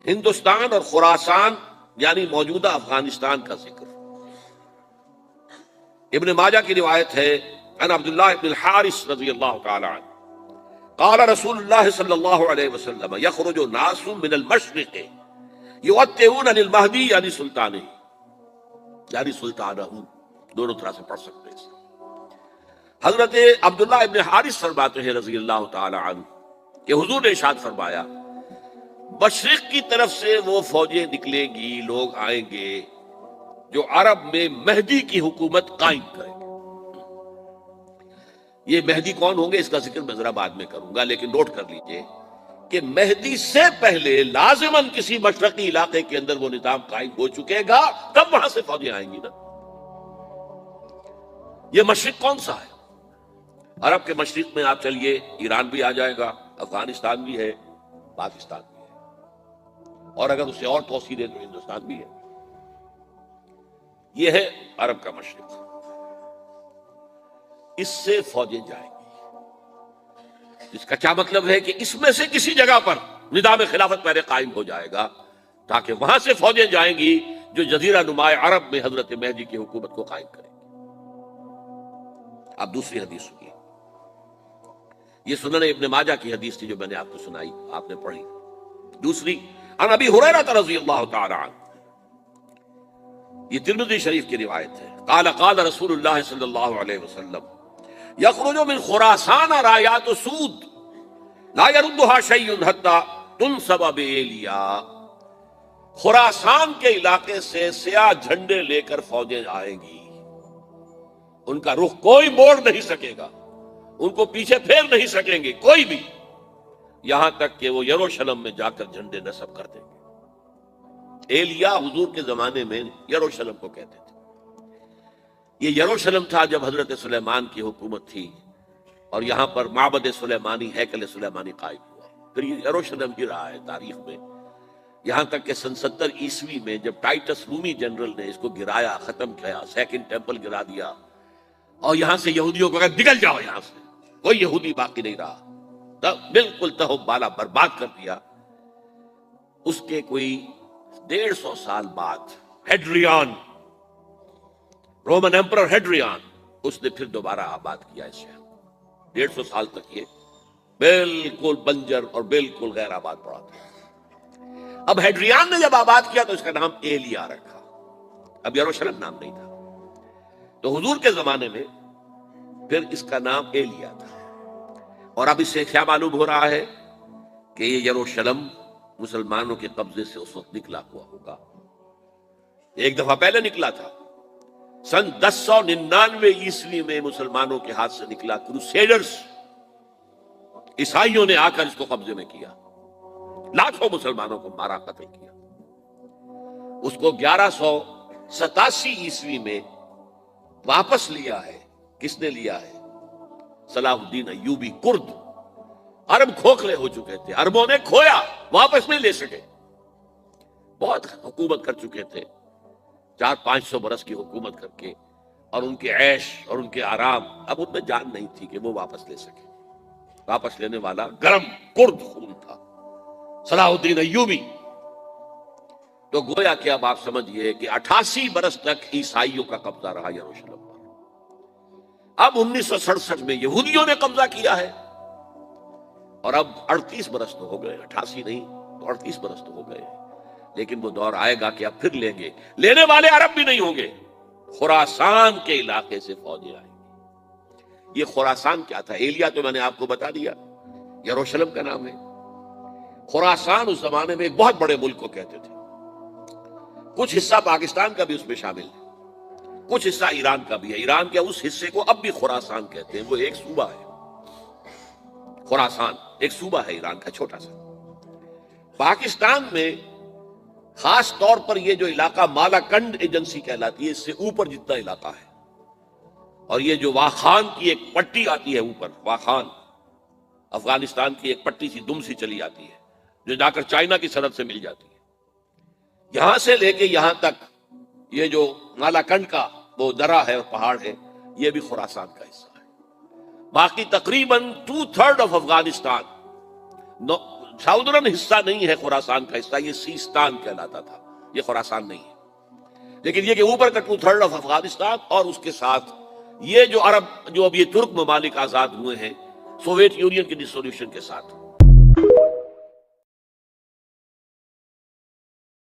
ہندوستان اور خراسان یعنی موجودہ افغانستان کا ذکر۔ ابن ماجہ کی روایت ہے عن عبداللہ ابن الحارث رضی اللہ تعالی عنہ قال رسول اللہ صلی اللہ علیہ وسلم یخرج ناس من المشرق یؤتون للمہدی یعنی سلطانہ، یعنی سلطانہ، دونوں طرح سے پڑھ سکتے ہیں۔ حضرت عبداللہ ابن حارث فرماتے ہیں رضی اللہ تعالی عنہ کہ حضور نے ارشاد فرمایا مشرق کی طرف سے وہ فوجیں نکلیں گی، لوگ آئیں گے جو عرب میں مہدی کی حکومت قائم کریں گے۔ یہ مہدی کون ہوں گے اس کا ذکر میں ذرا بعد میں کروں گا، لیکن نوٹ کر لیجئے کہ مہدی سے پہلے لازماً کسی مشرقی علاقے کے اندر وہ نظام قائم ہو چکے گا، تب وہاں سے فوجیں آئیں گی نا۔ یہ مشرق کون سا ہے؟ عرب کے مشرق میں آپ چلیے ایران بھی آ جائے گا، افغانستان بھی ہے، پاکستان بھی ہے، اور اگر اسے اور توسیع دے تو ہندوستان بھی ہے۔ یہ ہے عرب کا مشرق، اس سے فوجیں جائیں گی، اس کا کیا مطلب ہے کہ اس میں سے کسی جگہ پر نظام خلافت پہلے قائم ہو جائے گا تاکہ وہاں سے فوجیں جائیں گی جو جزیرہ نما عرب میں حضرت مہدی کی حکومت کو قائم کریں گی۔ اب دوسری حدیث سنیے، یہ سنن ابن ماجہ کی حدیث تھی جو میں نے آپ کو سنائی، آپ نے پڑھی۔ دوسری عن ابی ہریرہ رضی اللہ تعالی عنہ، یہ ترمذی شریف کی روایت ہے، قال قال رسول اللہ صلی اللہ علیہ وسلم یخرج من خراسان رایات سود لا يردها شیء حتی تنصب بایلیا، خراسان کے علاقے سے سیاہ جھنڈے لے کر فوجیں آئیں گی، ان کا رخ کوئی موڑ نہیں سکے گا، ان کو پیچھے پھیر نہیں سکیں گے کوئی بھی، یہاں تک کہ وہ یروشلم میں جا کر جھنڈے نصب کر دیں گے۔ ایلیا حضور کے زمانے میں یروشلم کو کہتے تھے۔ یہ یروشلم تھا جب حضرت سلیمان کی حکومت تھی اور یہاں پر معبد سلیمانی، ہیکل سلیمانی قائم ہوا، پھر یہ یروشلم ہی رہا ہے تاریخ میں، یہاں تک کہ سن 70 عیسوی میں جب ٹائٹس رومی جنرل نے اس کو گرایا، ختم کیا، سیکنڈ ٹیمپل گرا دیا اور یہاں سے یہودیوں کو کہا نکل جاؤ یہاں سے، کوئی یہودی باقی نہیں رہا، تب بالکل تہو بالا برباد کر دیا۔ اس کے کوئی 150 سال بعد ہیڈریان، رومن ایمپرر ہیڈریان، اس نے پھر دوبارہ آباد کیا اس شہر۔ 150 سال تک یہ بالکل بنجر اور بالکل غیر آباد پڑا تھا۔ اب ہیڈریان نے جب آباد کیا تو اس کا نام ایلیا رکھا، اب یروشلم نام نہیں تھا۔ تو حضور کے زمانے میں پھر اس کا نام ایلیا تھا، اور اب اس سے کیا معلوم ہو رہا ہے کہ یہ یروشلم مسلمانوں کے قبضے سے اس وقت نکلا ہوا ہوگا، ایک دفعہ پہلے نکلا تھا، سن 1099 عیسوی میں مسلمانوں کے ہاتھ سے نکلا، کروسیڈرز، عیسائیوں نے آ کر اس کو قبضے میں کیا، لاکھوں مسلمانوں کو مارا، قتل کیا۔ اس کو 1187 عیسوی میں واپس لیا ہے، کس نے لیا ہے؟ صلاح الدین ایوبی کرد۔ عرب کھوکھلے ہو چکے تھے، عربوں نے کھویا، واپس نہیں لے سکے، بہت حکومت کر چکے تھے، 400-500 برس کی حکومت کر کے، اور ان کے عیش اور ان کے آرام، اب ان میں جان نہیں تھی کہ وہ واپس لے سکے۔ واپس لینے والا گرم کرد خون تھا، صلاح الدین ایوبی۔ تو گویا کہ اب آپ سمجھئے کہ 88 برس تک عیسائیوں کا قبضہ رہا یروشلم پر۔ اب 1967 میں یہودیوں نے قبضہ کیا ہے، اور اب 38 برس تو ہو گئے، 88 نہیں تو 38 برس تو ہو گئے، لیکن وہ دور آئے گا کہ اب پھر لیں گے، لینے والے عرب بھی نہیں ہوں گے، خراسان کے علاقے سے فوجیں آئیں گی۔ یہ خراسان کیا تھا؟ ایلیا تو میں نے آپ کو بتا دیا، یروشلم کا نام ہے۔ خراسان اس زمانے میں ایک بہت بڑے ملک کو کہتے تھے، کچھ حصہ پاکستان کا بھی اس میں شامل ہے، کچھ حصہ ایران کا بھی ہے، ایران کے اس حصے کو اب بھی خراسان کہتے ہیں، وہ ایک صوبہ ہے، خراسان ایک صوبہ ہے ایران کا چھوٹا سا۔ پاکستان میں خاص طور پر یہ جو علاقہ مالاکنڈ ایجنسی کہلاتی ہے، اس سے اوپر جتنا علاقہ ہے، اور یہ جو واخان کی ایک پٹی آتی ہے اوپر، واخان افغانستان کی ایک پٹی سی دم سی چلی آتی ہے جو جا کر چائنا کی سرحد سے مل جاتی ہے، یہاں سے لے کے یہاں تک یہ جو مالاکنڈ کا وہ درہ ہے اور پہاڑ ہے، یہ بھی خراسان کا حصہ ہے۔ باقی تقریباً 2/3 آف افغانستان، شاودرن حصہ نہیں ہے خراسان کا حصہ، یہ سیستان کہلاتا تھا، یہ خراسان نہیں ہے، لیکن یہ کہ اوپر کا 2/3 آف افغانستان اور اس کے ساتھ یہ جو عرب، جو اب یہ ترک ممالک آزاد ہوئے ہیں سوویت یونین کی ڈسولوشن کے ساتھ۔